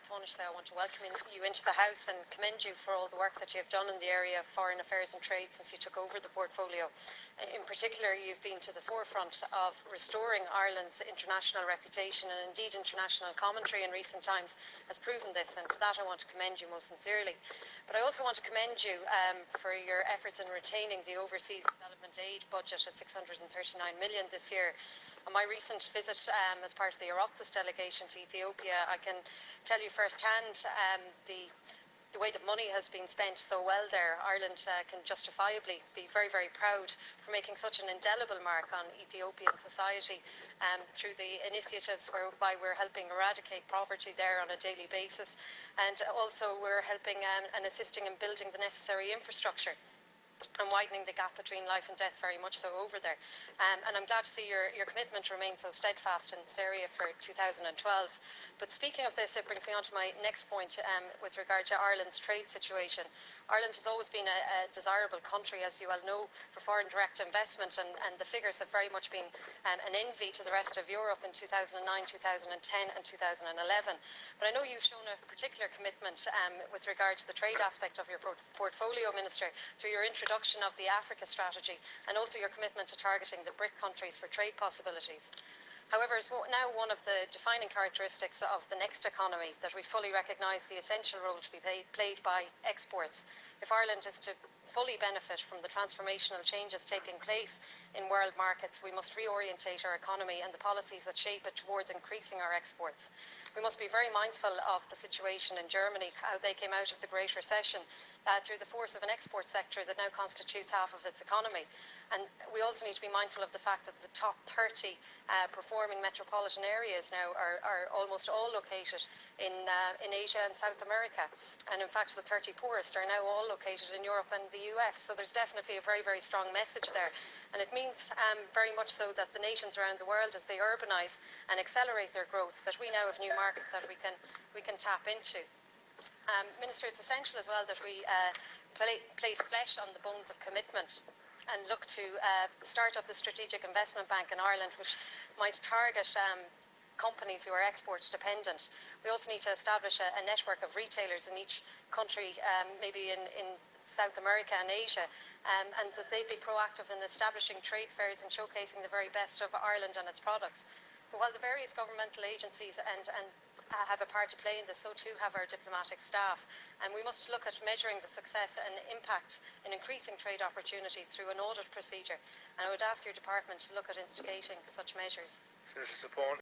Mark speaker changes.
Speaker 1: Taoiseach, I want to welcome you into the House and commend you for all the work that you have done in the area of foreign affairs and trade since you took over the portfolio. In particular, you've been to the forefront of restoring Ireland's international reputation, and indeed international commentary in recent times has proven this, and for that I want to commend you most sincerely. But I also want to commend you for your efforts in retaining the overseas development aid budget at 639 million this year. On my recent visit as part of the Oireachtas delegation to Ethiopia, I can tell you firsthand the way that money has been spent so well there. Ireland can justifiably be very, very proud for making such an indelible mark on Ethiopian society through the initiatives whereby we're helping eradicate poverty there on a daily basis, and also we're helping and assisting in building the necessary infrastructure and widening the gap between life and death very much so over there. And I'm glad to see your commitment remains so steadfast in this area for 2012. But speaking of this, it brings me on to my next point with regard to Ireland's trade situation. Ireland has always been a desirable country, as you well know, for foreign direct investment, and the figures have very much been an envy to the rest of Europe in 2009, 2010 and 2011. But I know you've shown a particular commitment with regard to the trade aspect of your portfolio, Minister, through your introduction of the Africa strategy and also your commitment to targeting the BRIC countries for trade possibilities. However, it's now one of the defining characteristics of the next economy that we fully recognise the essential role to be played by exports. If Ireland is to fully benefit from the transformational changes taking place in world markets, we must reorientate our economy and the policies that shape it towards increasing our exports. We must be very mindful of the situation in Germany, how they came out of the Great Recession through the force of an export sector that now constitutes half of its economy. And we also need to be mindful of the fact that the top 30 performing metropolitan areas now are almost all located in Asia and South America. And in fact, the 30 poorest are now all located in Europe and the US. So there's definitely a very, very strong message there. And it means very much so that the nations around the world, as they urbanise and accelerate their growth, that we now have new markets that we can tap into. Minister, it's essential as well that we place flesh on the bones of commitment and look to start up the Strategic Investment Bank in Ireland, which might target companies who are export dependent. We also need to establish a network of retailers in each country, maybe in South America and Asia, and that they'd be proactive in establishing trade fairs and showcasing the very best of Ireland and its products. But while the various governmental agencies and have a part to play in this, so too have our diplomatic staff. And we must look at measuring the success and impact in increasing trade opportunities through an audit procedure. And I would ask your department to look at instigating such measures.